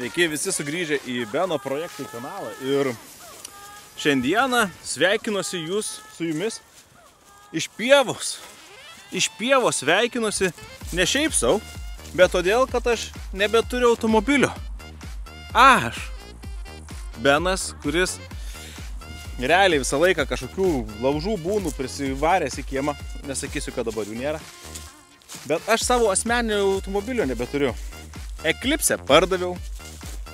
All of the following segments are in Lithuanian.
Sveiki visi sugrįžę į Beno projektų kanalą ir šiandieną sveikinuosi su jumis iš pievos. Iš pievos sveikinuosi ne šiaip sau, bet todėl, kad aš nebeturiu automobilio. Aš, Benas, kuris realiai visą laiką kažkokių laužų būnų prisivaręs į kiemą, nesakysiu, kad dabar jų nėra, bet aš savo asmeninio automobilio nebeturiu. Eclipse pardaviau,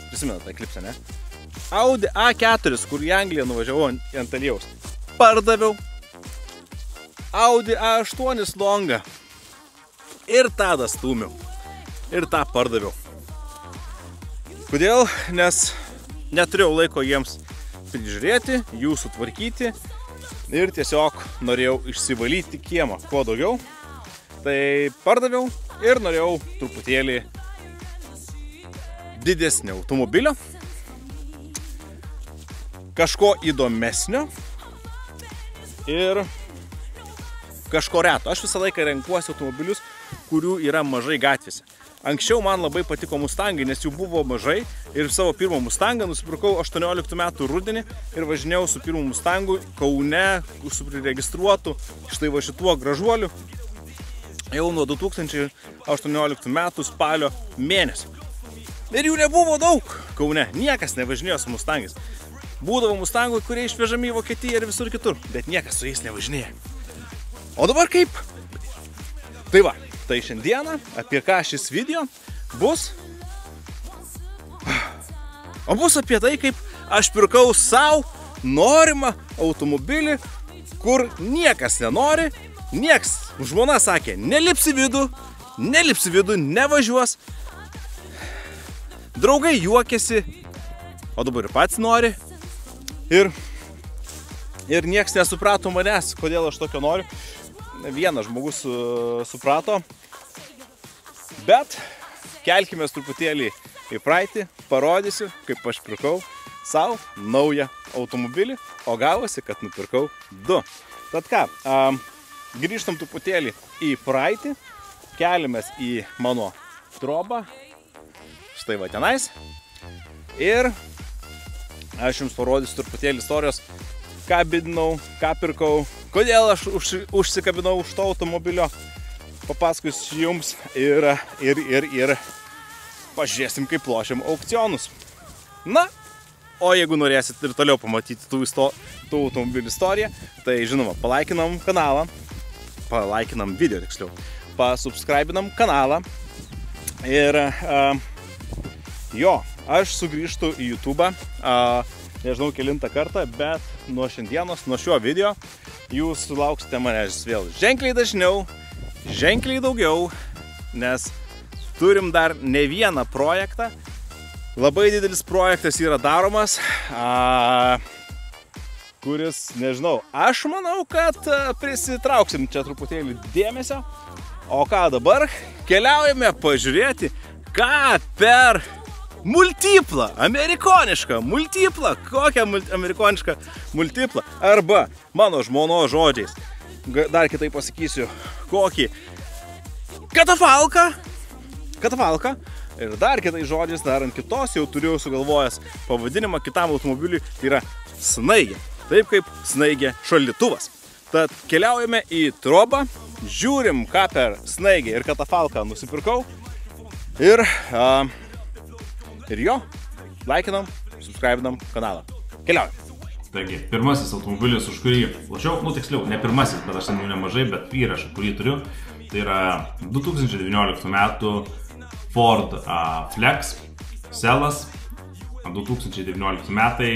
prisimenat Eclipse, ne? Audi A4, kur į Angliją nuvažiavau ant aliejaus, pardaviau. Audi A8 Longą ir tą stūmiau. Ir tą pardaviau. Kodėl? Nes neturėjau laiko jiems prižiūrėti, jų sutvarkyti ir tiesiog norėjau išsivalyti kiemą kuo daugiau. Tai pardaviau ir norėjau truputėlį didesnio automobilio, kažko įdomesnio ir kažko reto. Aš visą laiką renkuosi automobilius, kurių yra mažai gatvėse. Anksčiau man labai patiko Mustangai, nes jų buvo mažai ir savo pirmą Mustangą nusipirkau 18 metų rudenį ir važinėjau su pirmu Mustangu Kaune, su priregistruotu štai va šituo gražuoliu jau nuo 2018 metų spalio mėnesio. Ir jų nebuvo daug Kaune, niekas nevažinėjo su Mustangais. Būdavo Mustangų, kurie išvežami į Vokietiją ir visur kitur, bet niekas su jais nevažinėja. O dabar kaip? Tai va, tai šiandieną apie ką šis video bus? O bus apie tai, kaip aš pirkau savo norimą automobilį, kur niekas nenori, nieks. Žmona sakė, nelips į vidų, nevažiuos. Draugai juokėsi, o dabar ir pats nori. Ir nieks nesuprato manęs, kodėl aš tokio noriu. Vienas žmogus suprato. Bet kelkime truputėlį į praeitį, parodysiu, kaip aš pirkau savo naują automobilį, o gavosi, kad nupirkau du. Tad ką, grįžtam truputėlį į praeitį, keliamės į mano trobą. Štai va tenais. Ir aš jums parodysiu truputėlį istorijos, ką bidinau, ką pirkau, kodėl aš užsikabinau už to automobilio. Papasakosiu jums ir pažiūrėsim, kaip lošiam aukcionus. Na, o jeigu norėsit ir toliau pamatyti tų automobilių istoriją, tai žinoma, palaikinam kanalą, palaikinam video tiksliau, pasubscribinam kanalą ir jo, aš sugrįžtu į YouTube, nežinau kelintą kartą, bet nuo šiandienos, nuo šio video, jūs sulauksite manęs vėl ženkliai dažniau, ženkliai daugiau, nes turim dar ne vieną projektą. Labai didelis projektas yra daromas, kuris, nežinau, aš manau, kad prisitrauksim čia truputėlį dėmesio. O ką dabar? Keliaujame pažiūrėti, ką per multiplą, amerikonišką multiplą, kokią amerikonišką multiplą, arba mano žmonos žodžiais, dar kitaip pasakysiu, kokį katafalką, ir dar kitais žodžiais, dar ant kitos jau turiu sugalvojęs pavadinimą kitam automobiliui, tai yra snaigė, taip kaip snaigė šaldytuvas. Tad keliaujame į trobą, žiūrim, ką per snaigę ir katafalką nusipirkau ir jo, laikinam, subscribinam kanalą. Keliaujam. Taigi, pirmasis automobilis, už kurį lošiau, tiksliau, ne pirmasis, bet aš ten jų nemažai, bet įrašą, kurį turiu, tai yra 2019 metų Ford Flex Selas, 2019 metai,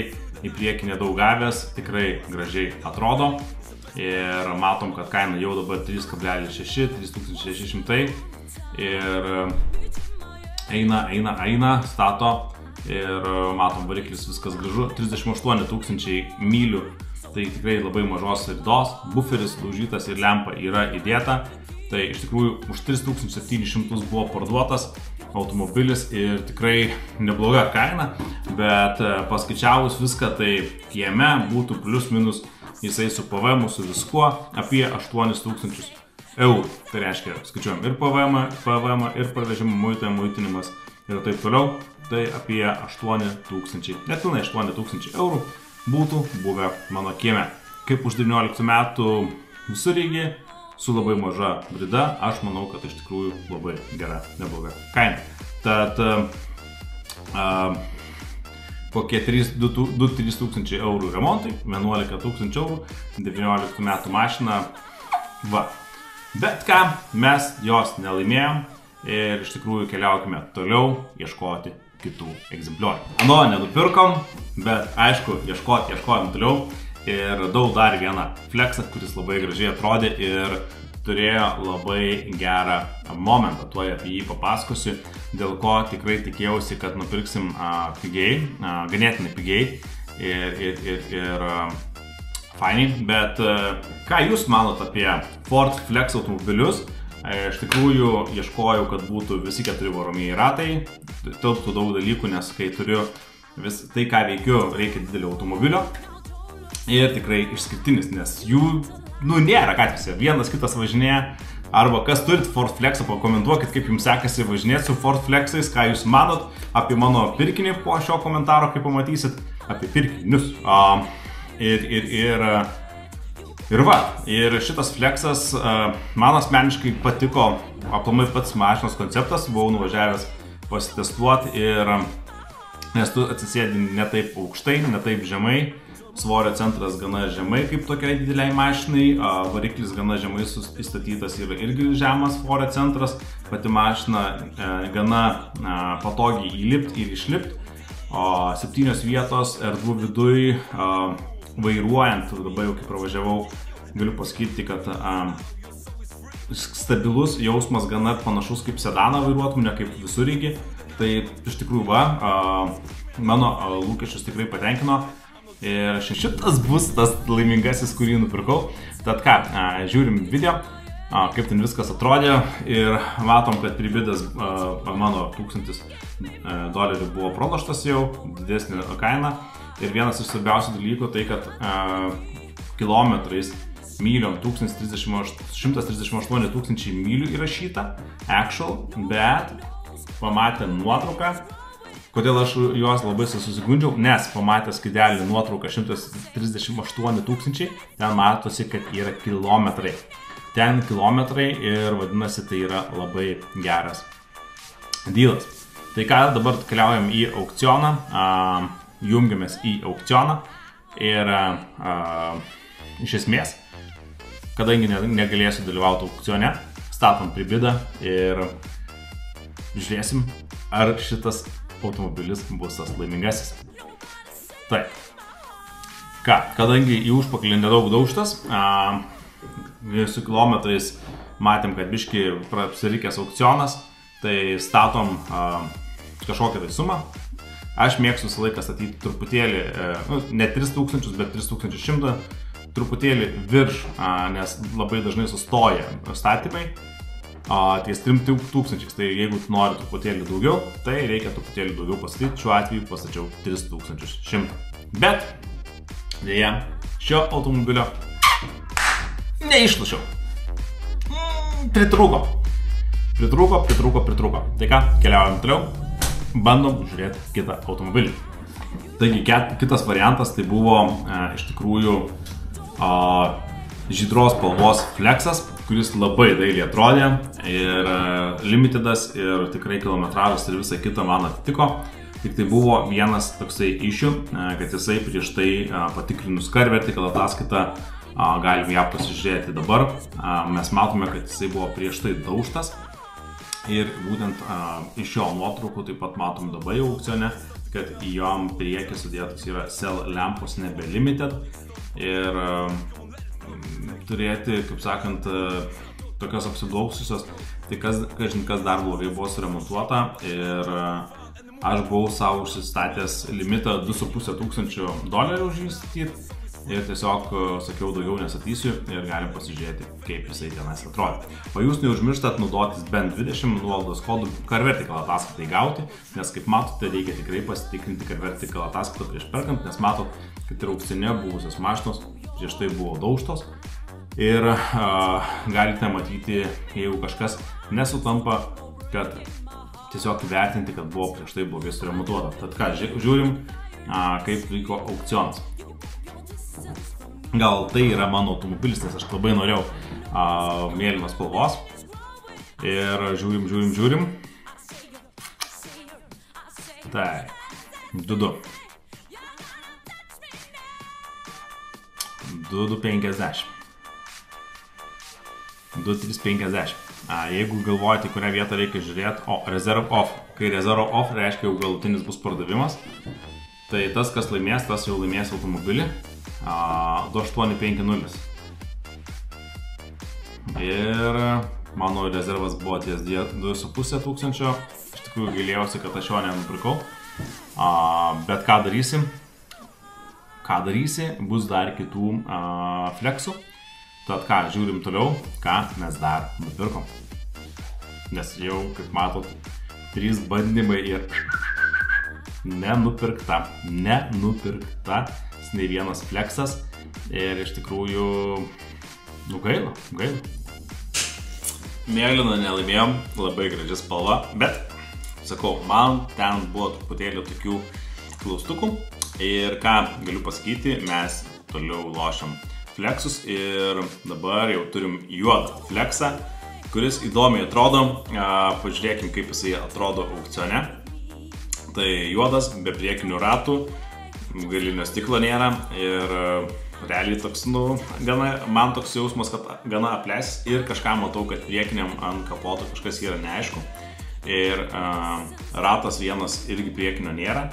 į priekį nedaug gavęs, tikrai gražiai atrodo ir matom, kad kaina jau dabar 3,6, 3600 ir eina, stato ir matom variklis viskas gražu, 38 000 mylių, tai tikrai labai mažos ridos, buferis daužytas ir lempa yra įdėta, tai iš tikrųjų už 3700 buvo parduotas automobilis ir tikrai nebloga kaina, bet paskaičiavus viską, tai kieme būtų plius minus jisai su PVM, su viskuo apie 8000 eurų. Tai reiškia, skaičiuojam ir PVM, ir parvežimo muitą, muitinimas ir taip toliau, tai apie 8000, net pilnai 8000 eurų būtų buvę mano kieme. Kaip už 19 metų visureigį su labai maža brida, aš manau, kad iš tikrųjų labai gera, nebloga kaina. Tad kokie 2-3 tūkstančiai eurų remontui, 11 000 eurų, 19 metų mašina, va. Bet ką, mes jos nelaimėjom ir iš tikrųjų keliaukime toliau ieškoti kitų egzempliorių. Ano, nenupirkom, bet aišku, ieškojom toliau ir radau dar vieną Flexą, kuris labai gražiai atrodė ir turėjo labai gerą momentą, tuoj apie jį papasakosiu, dėl ko tikrai tikėjausi, kad nupirksim pigiai, ganėtinai pigiai ir fainiai, bet ką jūs manot apie Ford Flex automobilius? Iš tikrųjų ieškojau, kad būtų visi 4 varomieji ratai, tilptų daug dalykų, nes kai turiu vis tai, ką veikiu, reikia didelio automobilio ir tikrai išskirtinis, nes jų nėra gatvėse, vienas kitas važinėja, arba kas turit Ford Flexą, pakomentuokit, kaip jums sekasi važinėti su Ford Flexais, ką jūs manot apie mano pirkinį po šio komentaro, kaip pamatysit, apie pirkinius. Ir šitas Flexas man asmeniškai patiko, aplamai pats mašinos konceptas, buvau nuvažiavęs pasitestuoti ir nes tu atsisėdi ne taip aukštai, ne taip žemai, svorio centras gana žemai kaip tokiai dideliai mašinai, variklis gana žemai įstatytas ir irgi žemas svorio centras, pati mašina gana patogiai įlipti ir išlipti, 7 vietos, erdvų viduj, vairuojant, dabar jau kai pravažiavau, galiu pasakyti, kad stabilus jausmas gana panašus kaip sedaną vairuotum, ne kaip visureigį, tai iš tikrųjų mano lūkesčius tikrai patenkino. Ir šitas bus tas laimingasis, kurį nupirkau. Tad ką, žiūrim video, kaip ten viskas atrodė ir matom, kad pribidas mano $1000 buvo praloštas jau, didesnė kaina. Ir vienas iš svarbiausių dalykų tai, kad kilometrais, myliom, 138 000 mylių įrašyta, actual, bet pamatę nuotrauką. Kodėl aš juos labai susigundžiau? Nes pamatęs skaidelį nuotrauką 138 000, ten matosi, kad yra kilometrai. Ten kilometrai ir vadinasi, tai yra labai geras dealas. Tai ką, dabar keliaujam į aukcioną, jungiamės į aukcioną ir iš esmės, kadangi negalėsiu dalyvauti aukcione, statom pribidą ir žiūrėsim, ar šitas automobilis bus tas laimingasis. Taip. Ką, kadangi į užpakalį nedaug daužtas, su kilometrais matėm, kad biški apsirikęs aukcionas, tai statom kažkokią tai sumą. Aš mėgstu visą laiką statyti truputėlį, ne 3000, bet 3100, truputėlį virš, nes labai dažnai sustoja statymai. Ties 3000, tai jeigu tu nori truputėlį daugiau, tai reikia truputėlį daugiau pastatyti, šiuo atveju pastačiau 3100. Bet, dėja, šio automobilio neišlašiau. Pritrūko. Tai ką, keliaujam toliau, bandom žiūrėti kitą automobilį. Taigi, kitas variantas tai buvo iš tikrųjų žydros spalvos Flexas, kuris labai dailiai atrodė ir limitedas ir tikrai kilometražas ir visa kita man atitiko. Tik tai buvo vienas toksai issue, kad jisai prieš tai patikrinus CarVertical ataskaitą, galim ją pasižiūrėti dabar. Mes matome, kad jisai buvo prieš tai daužtas ir būtent iš jo nuotraukų taip pat matom dabar jau aukcione, kad į jom priekį sudėtas yra cell lempos nebe limited ir turėti, kaip sakant, tokios apsiblaususios, tai kas dar blogai buvo suremontuota ir aš buvau savo užsistatęs limitą $2500 už jį statyti ir tiesiog sakiau, daugiau nesatysiu ir galim pasižiūrėti, kaip jisai tenais atrodo. O jūs neužmirštat naudotis bent 20 nuolaidos kodų CarVertical ataskaitai gauti, nes kaip matote, reikia tikrai pasitikrinti CarVertical ataskaitą prieš perkant, nes matot, kad ir aukcione buvusios mašinos prieš tai buvo daužtos ir galite matyti, jeigu kažkas nesutampa, kad tiesiog įvertinti, kad buvo prieš tai blogai suremontuota. Tad ką, žiūrim, kaip vyko aukcionas. Gal tai yra mano automobilis, nes aš labai norėjau mėlynos spalvos. Ir žiūrim. Tai, 2.2. 2.250. 2.350. Jeigu galvojate, kurią vietą reikia žiūrėti, reserve off. Kai reserve off reiškia, jau galutinis bus pardavimas. Tai tas, kas laimės, tas jau laimės automobilį. 2850. Ir mano rezervas buvo ties 2,5 tūkstančio. Iš tikrųjų gailėjausi, kad aš jo nenupirkau. Bet ką darysim? Bus dar kitų fleksų. Tad ką, žiūrim toliau, ką mes dar nupirkom. Nes jau, kaip matot, 3 bandymai ir nenupirkta nei vienas fleksas. Ir iš tikrųjų, gaila. Mėlyną nelaimėjom, labai graži spalva, bet, sakau, man ten buvo truputėlį tokių klaustukų. Ir ką galiu pasakyti, mes toliau lošiam fleksus ir dabar jau turim juodą fleksą, kuris įdomiai atrodo. Pažiūrėkim, kaip jisai atrodo aukcione. Tai juodas, be priekinių ratų, galinio stiklo nėra ir realiai toks, man toks jausmas, kad gana apleistas ir kažką matau, kad priekiniam ant kapoto kažkas yra neaišku. Ir ratas vienas irgi priekinio nėra.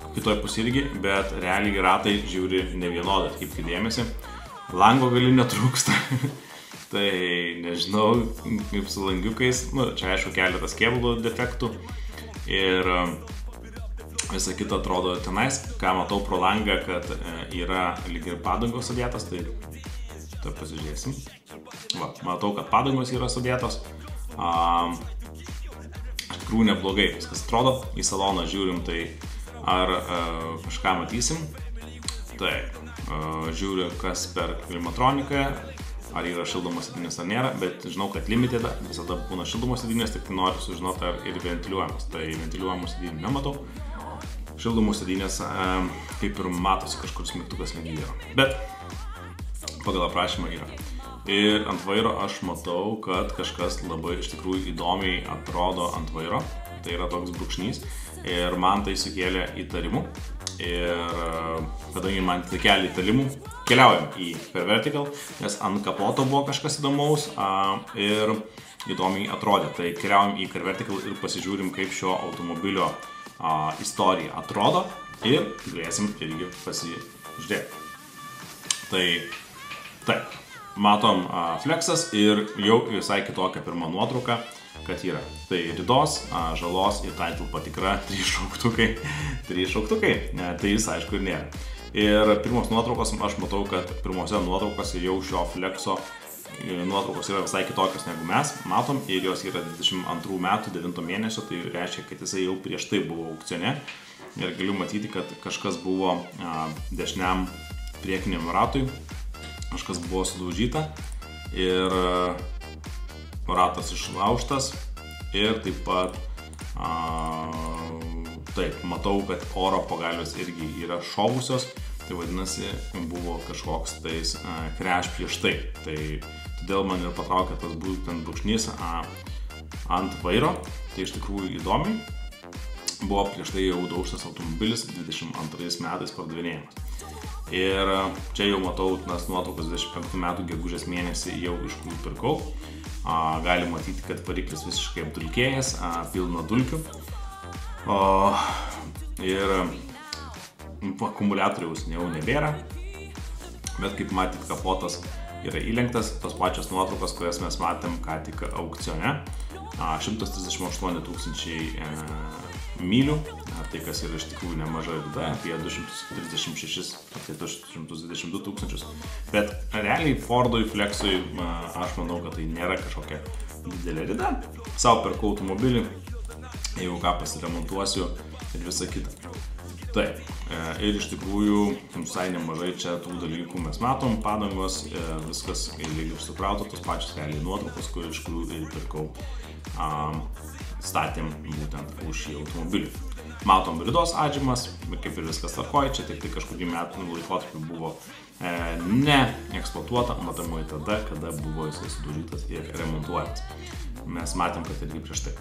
Kitoj pusė irgi, bet realiai ratai žiūri nevienodai, atkreipkite dėmesį. Lango galinio trūksta, tai nežinau, kaip su langiukais, čia aišku keletas kėbulų defektų ir visa kita atrodo tenais. Ką matau pro langą, kad yra lyg ir padangos sudėtos, tai pasižiūrėsim. Matau, kad padangos yra sudėtos. Iš tikrųjų neblogai viskas atrodo. Į saloną žiūrim, tai ar kažką matysim. Taip, žiūriu, kas per klimatroniką, ar yra šildomos sėdynės ar nėra, bet žinau, kad limited visada būna šildomos sėdynės, tik noriu sužinoti, ar ir ventiliuojamos. Tai ventiliuojamos sėdynės nematau. Šildomos sėdynės, kaip ir matosi, kažkur smigtukas negyvėjo. Bet pagal aprašymą yra. Ir ant vairo aš matau, kad kažkas labai iš tikrųjų įdomiai atrodo ant vairo. Tai yra toks brūkšnys. Ir man tai sukėlė įtarimų. Ir kadangi man tai kelia įtarimų, keliaujam į Pervertical, nes ant kapoto buvo kažkas įdomaus ir įdomiai atrodė. Tai keliaujam į Pervertical ir pasižiūrim, kaip šio automobilio istorija atrodo ir galėsim irgi pasižiūrėti. Tai taip, matom fleksas ir jau visai kitokia pirma nuotrauka, kad yra. Tai ridos, žalos ir title patikra, 3 šauktukai. Tai jis aišku ir nėra. Ir pirmos nuotraukos, aš matau, kad pirmose nuotraukose jau šio flekso nuotraukos yra visai kitokios negu mes matom ir jos yra 22 metų 9 mėnesio, tai reiškia, kad jisai jau prieš tai buvo aukcione. Ir galiu matyti, kad kažkas buvo dešiniam priekiniam ratui, kažkas buvo sudaužyta ir ratas išlaužtas ir taip pat taip, matau, kad oro pagalvės irgi yra šovusios, tai vadinasi, buvo kažkoks tais crash prieš tai. Tai todėl man ir patraukė tas būtent brūkšnys ant vairo, tai iš tikrųjų įdomiai. Buvo prieš tai jau daužtas automobilis 22 metais pardavinėjimas. Ir čia jau matau tas nuotraukas 25 metų gegužės mėnesį jau iš kurių pirkau. Gali matyti, kad variklis visiškai apdulkėjęs, pilna dulkių. Ir akumuliatoriaus jau nebėra. Bet kaip matyt, kapotas yra įlenktas. Tos pačios nuotraukos, kurias mes matėm ką tik aukcione. 138 000 mylių, tai kas yra iš tikrųjų nemaža rida, apie 236, apie 222 tūkstančius. Bet realiai Fordui, Flexui, aš manau, kad tai nėra kažkokia didelė rida. Sau perku automobilį, jeigu ką pasiremontuosiu ir visa kita. Taip, ir iš tikrųjų visai nemažai čia tų dalykų mes matom, padangos, viskas lygiai sukrauta, tos pačios realiai nuotraukos, iš kurių ir pirkau statėm būtent už šį automobilį. Matom bridos atžymas, kaip ir viskas tvarkoja, čia tik tai kažkurį metų laikotarpį buvo neeksploatuota, matomai tada, kada buvo jisai sudaužytas ir remontuojamas. Mes matėm, kad irgi prieš tai.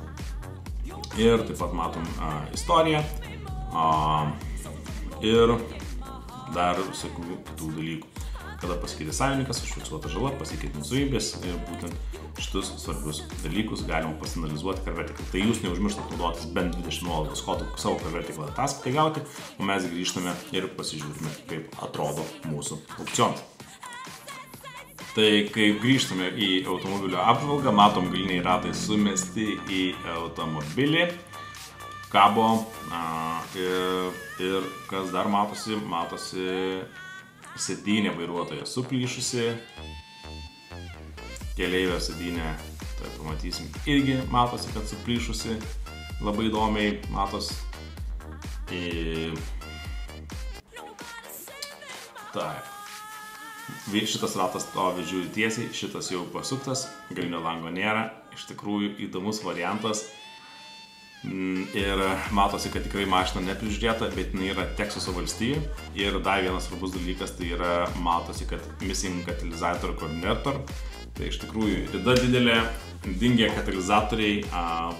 Ir taip pat matom istoriją ir dar visokių kitų dalykų. Kada pasikeitė savininkas, užfiksuota žala, pasikeitė nuosavybės ir būtent šitus svarbius dalykus galima pasinalizuoti CarVertical. Tai jūs neužmirštat naudotis bent 20 nuolaidos kodų savo CarVertical ataskaitai gauti, o mes grįžtame ir pasižiūrime, kaip atrodo mūsų aukcionas. Tai kaip grįžtame į automobilio apžvalgą, matom galiniai ratai sumesti į automobilį, kabo ir kas dar matosi sėdynė vairuotoja suplyšusi, keleivio sėdynė, tai pamatysim, irgi matosi, kad suplyšusi, labai įdomiai matos. Taip. Šitas ratas stovi žiūri tiesiai, šitas jau pasuktas, galinio lango nėra, iš tikrųjų įdomus variantas. Ir matosi, kad tikrai mašina neprižiūrėta, bet jinai yra Teksaso valstijų. Ir dar vienas svarbus dalykas, tai yra matosi, kad missing katalizator coordinator. Tai iš tikrųjų rida didelė, dingė katalizatoriai,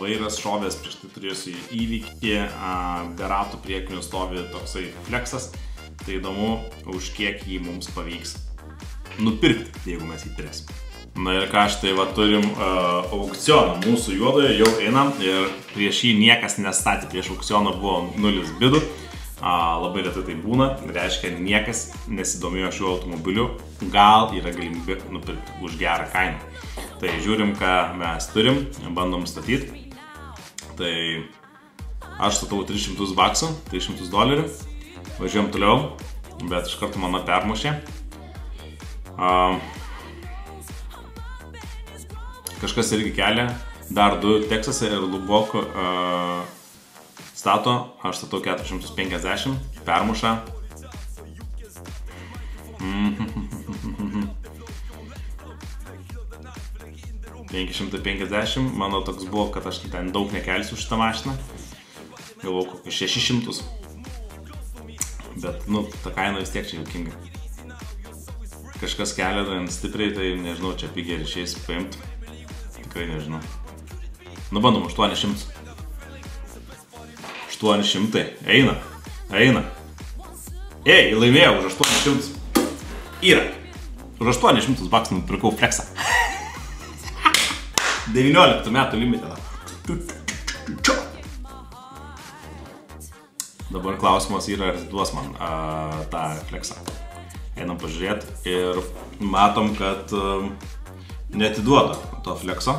vairas šovės prieš tai turėjusi įvykį, be ratų priekinių stovi toksai Flexas. Tai įdomu, už kiek jį mums pavyks nupirkti, jeigu mes jį turėsim. Na ir ką štai va turim aukcioną mūsų juodoje, jau einam ir prieš jį niekas nestatė, prieš aukcioną buvo 0 bidų, labai retai tai būna, reiškia niekas nesidomėjo šiuo automobiliu, gal yra galimybė nupirkti už gerą kainą. Tai žiūrim, ką mes turim, bandom statyti, tai aš statau $300, $300, važiuojam toliau, bet iš karto mano permušė. Kažkas irgi kelia, dar 2 Teksase ir Lubbock stato, aš statau 450, permuša. 550, mano toks buvo, kad aš ten daug nekelsiu šitą mašiną. Galvau, 600. Bet, ta kaina vis tiek čia juokinga. Kažkas kelia gan stipriai, tai nežinau, čia pigiai ir išeis paimti. Tikrai nežinau. Bandom 800. 800. Eina. Ei, laimėjau už 800. Yra. Už 800 baksų nupirkau Flexą. 19 metų limitedą. Dabar klausimas yra, ar duos man tą Flexą. Einam pažiūrėti ir matom, kad neatiduoda to Flexo.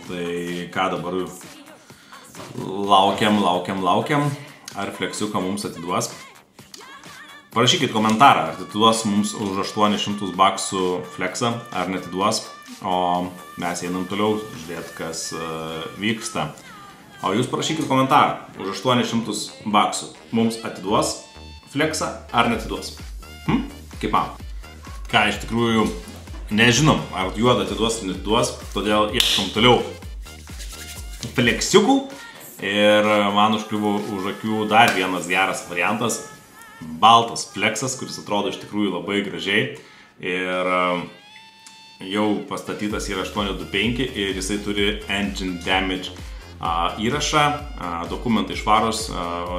Tai ką dabar laukiam, ar Flexiuką mums atiduos. Parašykit komentarą, ar atiduos mums už 800 baksų Flexą, ar netiduos. O mes einam toliau žiūrėti, kas vyksta. O jūs parašykit komentarą, už 800 baksų mums atiduos Flexą, ar netiduos. Kaip man? Ką iš tikrųjų nežinom, ar juodą atiduos ar netiduos, todėl ieškom toliau Flexiukų. Ir man užkliuvo už akių dar vienas geras variantas. Baltas Flexas, kuris atrodo iš tikrųjų labai gražiai. Ir jau pastatytas yra 825 ir jisai turi engine damage įrašą, dokumentai švarus,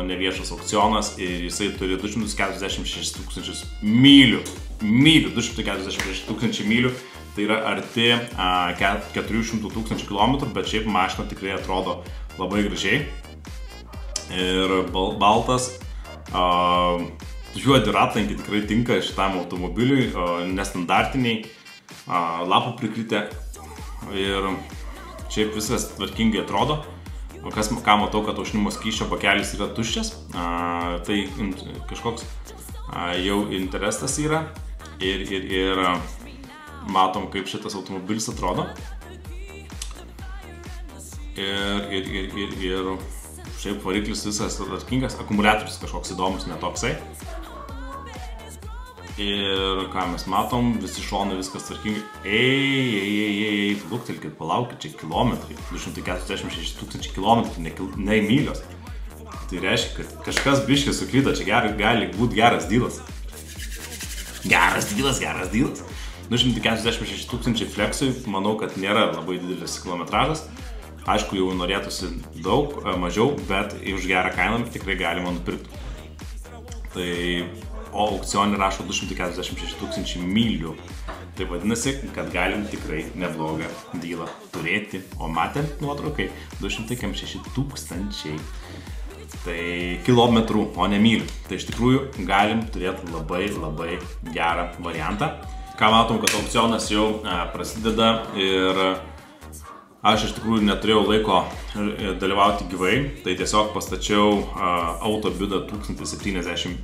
neviešas aukcionas ir jisai turi 246 000 mylių. 246 000 mylių, tai yra arti 400 000 km, bet šiaip mašina tikrai atrodo labai gražiai. Ir baltas, juodi ratlankiai tikrai tinka šitam automobiliui, nestandartiniai, lapų prikritę ir šiaip viskas tvarkingai atrodo. O ką matau, kad aušinimo skysčio bakelis yra tuščias, tai kažkoks jau interesas yra ir matom, kaip šitas automobilis atrodo. Ir šiaip variklis visas tvarkingas, akumuliatorius kažkoks įdomus, netoksai. Ir ką mes matom, visi šonai viskas tvarkingai. Ei, luktelkit, palaukit, čia kilometrai. 246 000 kilometrų, ne mylios. Tai reiškia, kad kažkas biškį suklydo, čia gali būti geras dylas. Geras dylas. 246 000 fleksui, manau, kad nėra labai didelis kilometražas. Aišku, jau norėtųsi daug, mažiau, bet už gerą kainą tikrai galima nupirkti. Tai, o aukcionė rašo 246 000 mylių. Tai vadinasi, kad galim tikrai neblogą dylą turėti. O matėm nuotraukai 246 000. Tai kilometrų, o ne mylių. Tai iš tikrųjų galim turėti labai gerą variantą. Ką matom, kad aukcionas jau prasideda ir aš iš tikrųjų neturėjau laiko dalyvauti gyvai, tai tiesiog pastačiau autobidą $1075.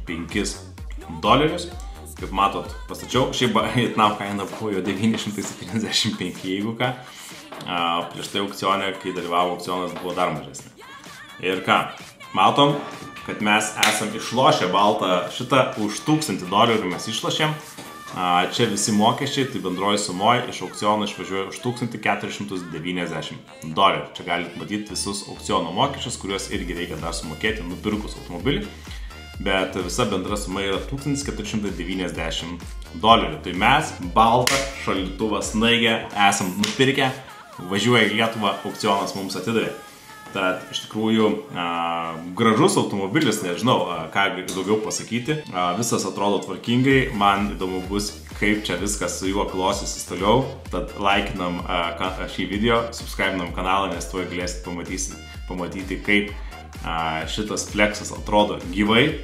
Kaip matot, pastačiau, šiaip Vietnam kaina buvo jo 975, jeigu ką. Prieš tai aukcionė, kai dalyvavo aukcionas, buvo dar mažesnė. Ir ką, matom, kad mes esam išlošę baltą šitą už $1000 mes išlošėm. Čia visi mokesčiai, tai bendroji sumoji iš aukciono išvažiuoja už $1490. Čia galite matyti visus aukciono mokesčius, kuriuos irgi reikia dar sumokėti nupirkus automobilį. Bet visa bendra suma yra $1490. Tai mes baltą šaldytuvą snaigę esam nupirkę, važiuoja į Lietuvą, aukcionas mums atidavė. Tad iš tikrųjų gražus automobilis, nežinau, ką daugiau pasakyti. Visas atrodo tvarkingai, man įdomu bus, kaip čia viskas su juo klostysis toliau. Tad laikinam šį video, subscribinam kanalą, nes tuoj galėsit pamatyti, kaip šitas Flexas atrodo gyvai,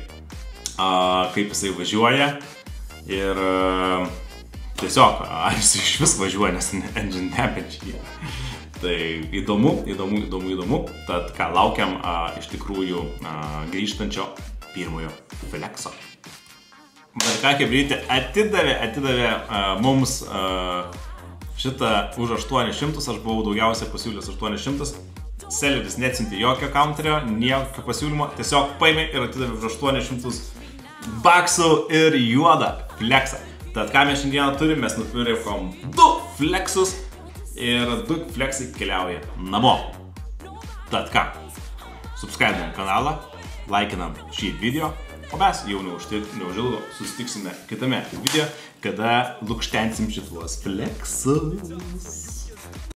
kaip jisai važiuoja ir tiesiog, jis iš vis važiuoja, nes engine damage. Tai įdomu. Tad ką, laukiam iš tikrųjų grįžtančio pirmojo Flexo. Bet ką kebrytė atidavė mums šitą už 800, aš buvau daugiausiai pasiūlęs 800. Selleris neatsiuntė jokio counterio, nieko pasiūlymo, tiesiog paėmė ir atidavė už $800 ir juodą Flexą. Tad ką mes šiandieną turim, mes nupirkom 2 Flexus. Ir 2 Flexai keliauja namo. Tad ką, subscribinam kanalą, laikinam šį video, o mes jau neužilgo susitiksime kitame video, kada lukštensim šituos Flexus.